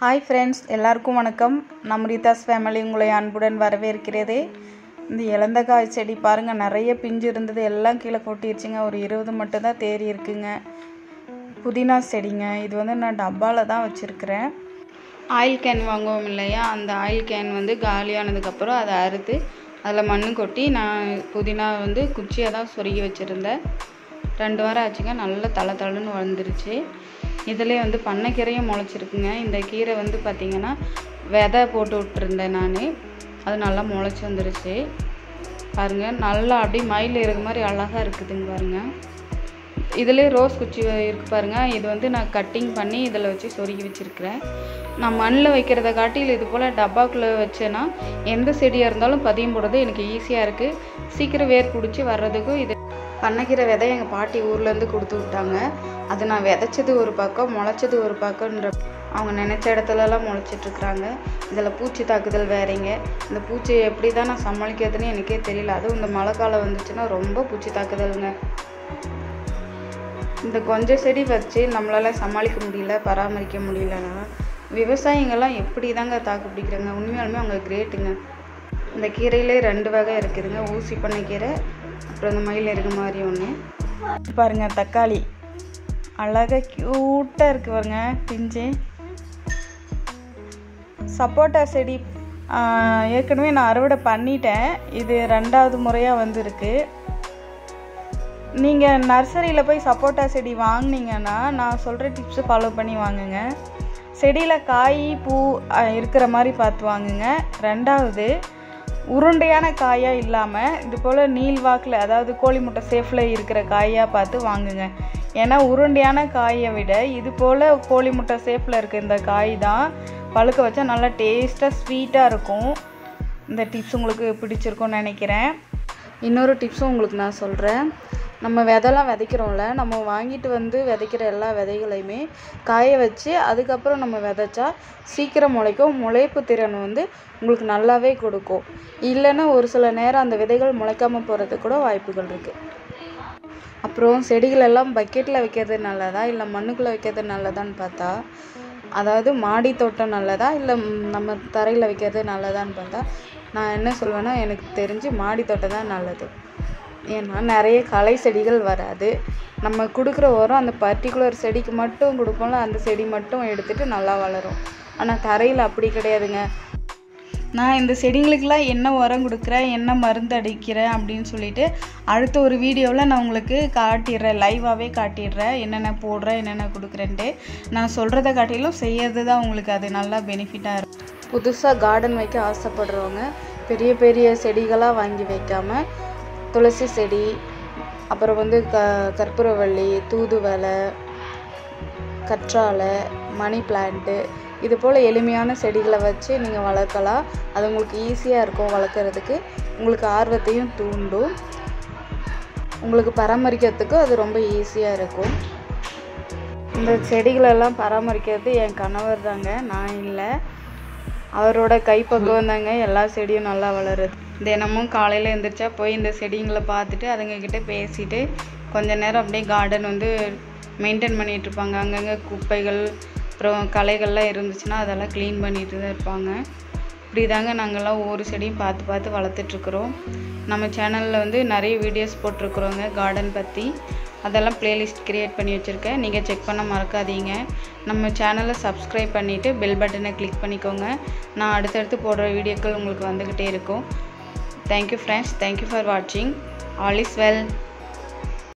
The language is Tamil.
ஹாய் ஃப்ரெண்ட்ஸ், எல்லாருக்கும் வணக்கம். ரீதாஸ் ஃபேமிலி உங்களை அன்புடன் வரவேற்கிறது. இந்த இலந்தக்காய் செடி பாருங்கள், நிறைய பிஞ்சு இருந்தது, எல்லாம் கீழே கொட்டிடுச்சுங்க. ஒரு 20 மட்டும்தான் தேறி இருக்குங்க. புதினா செடிங்க. இது நான் டப்பாவில் தான் வச்சுருக்கிறேன். ஆயில் கேன் வாங்குவோம் இல்லையா, அந்த ஆயில் கேன் காலியானதுக்கப்புறம் அதை அறுத்து அதில் மண் கொட்டி நான் புதினா குச்சியாக தான் சொருகி வச்சுருந்தேன். 2 வாரம் ஆச்சுங்க. நல்லா தளன்னு வந்துருச்சு. இதிலே பண்ணைக்கீரையும் முளைச்சிருக்குங்க. இந்த கீரை பார்த்திங்கன்னா விதை போட்டு விட்டுருந்தேன் நான். அது நல்லா முளைச்சி வந்துருச்சு பாருங்கள். நல்லா அப்படியே மயில் இருக்க மாதிரி அழகாக இருக்குதுங்க பாருங்கள். இதிலே ரோஸ் குச்சி இருக்குது பாருங்கள். இது நான் கட்டிங் பண்ணி இதில் வச்சு சொருகி வச்சுருக்கிறேன். நான் மண்ணில் வைக்கிறத காட்டில் இது போல் டப்பாக்குள்ளே வச்சேன்னா எந்த செடியாக இருந்தாலும் பதியம் போடுறது எனக்கு ஈஸியாக இருக்குது. சீக்கிரம் வேர் பிடிச்சி வர்றதுக்கும் இது பண்ணைக்கீரை விதை எங்கள் பாட்டி ஊர்லேருந்து கொடுத்து விட்டாங்க. அது நான் விதைச்சது ஒரு பக்கம், முளைச்சது ஒரு பக்கம்ன்ற அவங்க நினச்ச இடத்துலலாம் முளைச்சிட்ருக்குறாங்க. இதில் பூச்சி தாக்குதல் வேறீங்க. இந்த பூச்சியை எப்படி தான் நான் சமாளிக்கிறதுன்னு எனக்கே தெரியல. அதுவும் இந்த மழை காலம் வந்துச்சுன்னா ரொம்ப பூச்சி தாக்குதலுங்க. இந்த கொஞ்சம் செடி வச்சு நம்மளால் சமாளிக்க முடியல, பராமரிக்க முடியலன்னா விவசாயிங்கள்லாம் எப்படி தாங்க தாக்கு பிடிக்கிறாங்க. உண்மையாலுமே அவங்க கிரேட்டுங்க. இந்த கீரையிலே 2 வகை இருக்குதுங்க. ஊசி பண்ணைக்கீரை, அப்புறம் இந்த மயில் இருக்க மாதிரி ஒன்று. பாருங்கள், தக்காளி அழகாக க்யூட்டாக இருக்குது பாருங்க, பிஞ்சு. சப்போட்டா செடி ஏற்கனவே நான் அறுவடை பண்ணிட்டேன். இது 2வது முறையாக இருக்குது. நீங்கள் நர்சரியில் போய் சப்போட்டா செடி வாங்கினீங்கன்னா நான் சொல்கிற டிப்ஸு ஃபாலோ பண்ணி வாங்குங்க. செடியில் காய் பூ இருக்கிற மாதிரி பார்த்து வாங்குங்க. 2வது உருண்டையான காயாக இல்லாமல் இது போல் நீள்வாக்கில், அதாவது கோழி முட்டை சேஃபில் இருக்கிற காயாக பார்த்து வாங்குங்க. ஏன்னா உருண்டையான காயை விட இது போல் கோழி முட்டை சேஃபில் இருக்க இந்த காய் தான் பழுக்க வச்சா நல்லா டேஸ்ட்டாக ஸ்வீட்டாக இருக்கும். இந்த டிப்ஸ் உங்களுக்கு பிடிச்சிருக்கும்னு நினைக்கிறேன். இன்னொரு டிப்ஸும் உங்களுக்கு நான் சொல்கிறேன். நம்ம விதைலாம் விதைக்கிறோம்ல, நம்ம வாங்கிட்டு விதைக்கிற எல்லா விதைகளையுமே காய வச்சு அதுக்கப்புறம் நம்ம விதைச்சா சீக்கிரம் முளைக்கும். முளைப்பு திறன் உங்களுக்கு நல்லாவே கொடுக்கும். இல்லைன்னா ஒரு சில நேரம் அந்த விதைகள் முளைக்காமல் போகிறதுக்கு கூட வாய்ப்புகள் இருக்குது. அப்புறம் செடிகளெல்லாம் பக்கெட்டில் வைக்கிறது நல்லதா இல்லை மண்ணுக்குள்ளே வைக்கிறது நல்லதான்னு பார்த்தா, அதாவது மாடி தோட்டம் நல்லதா இல்லை நம்ம தரையில் வைக்கிறது நல்லதான்னு பார்த்தா, நான் என்ன சொல்வேன்னா, எனக்கு தெரிஞ்சு மாடி தோட்டம் தான் நல்லது. ஏன்னா நிறைய களை செடிகள் வராது. நம்ம கொடுக்குற உரம் அந்த பர்டிகுலர் செடிக்கு மட்டும் கொடுப்போம்ல, அந்த செடி மட்டும் எடுத்துகிட்டு நல்லா வளரும். ஆனால் தரையில் அப்படி கிடையாதுங்க. நான் இந்த செடிங்களுக்கெல்லாம் என்ன உரம் கொடுக்குறேன், என்ன மருந்து அடிக்கிறேன் அப்படின்னு சொல்லிட்டு அடுத்த ஒரு வீடியோவில் நான் உங்களுக்கு காட்டிடுறேன். லைவாகவே காட்டிடுறேன் என்னென்ன போடுறேன், என்னென்ன கொடுக்குறேன்ட்டு. நான் சொல்கிறத காட்டிலும் செய்யறது தான் உங்களுக்கு அது நல்லா பெனிஃபிட்டாக இருக்கும். புதுசாக கார்டன் வைக்க ஆசைப்படுறவங்க பெரிய பெரிய செடிகளாக வாங்கி வைக்காமல் துளசி செடி, அப்புறம் கற்பூரவள்ளி, தூதுவளை, கற்றாழை, மணி பிளான்ட்டு, இது போல் எளிமையான செடிகளை வச்சு நீங்கள் வளர்க்கலாம். அது உங்களுக்கு ஈஸியாக இருக்கும் வளர்க்குறதுக்கு. உங்களுக்கு ஆர்வத்தையும் தூண்டும். உங்களுக்கு பராமரிக்கிறதுக்கு அது ரொம்ப ஈஸியாக இருக்கும். இந்த செடிகளெல்லாம் பராமரிக்கிறது என் கணவர் தாங்க, நான் இல்லை. அவரோட கைப்பக்குவம் தாங்க எல்லா செடியும் நல்லா வளருது. தினமும் காலையில் எழுந்திரிச்சா போய் இந்த செடிங்களை பார்த்துட்டு அதுங்கக்கிட்ட பேசிட்டு கொஞ்ச நேரம் அப்படியே கார்டன் மெயின்டைன் பண்ணிகிட்ருப்பாங்க. அங்கங்கே குப்பைகள் அப்புறம் களைகள்லாம் இருந்துச்சுன்னா அதெல்லாம் க்ளீன் பண்ணிட்டு தான் இருப்பாங்க. இப்படி தாங்க நாங்கள்லாம் ஒவ்வொரு செடியும் பார்த்து பார்த்து வளர்த்துட்ருக்குறோம். நம்ம சேனலில் நிறைய வீடியோஸ் போட்டிருக்குறோங்க கார்டன் பற்றி. அதெல்லாம் ப்ளேலிஸ்ட் க்ரியேட் பண்ணி வச்சுருக்கேன். நீங்கள் செக் பண்ண மறக்காதீங்க. நம்ம சேனலை சப்ஸ்கிரைப் பண்ணிவிட்டு பெல் பட்டனை கிளிக் பண்ணிக்கோங்க. நான் அடுத்தடுத்து போடுற வீடியோக்கள் உங்களுக்கு வந்துக்கிட்டே இருக்கும். Thank you friends. தேங்க்யூ ஃபார் வாட்சிங். All is well.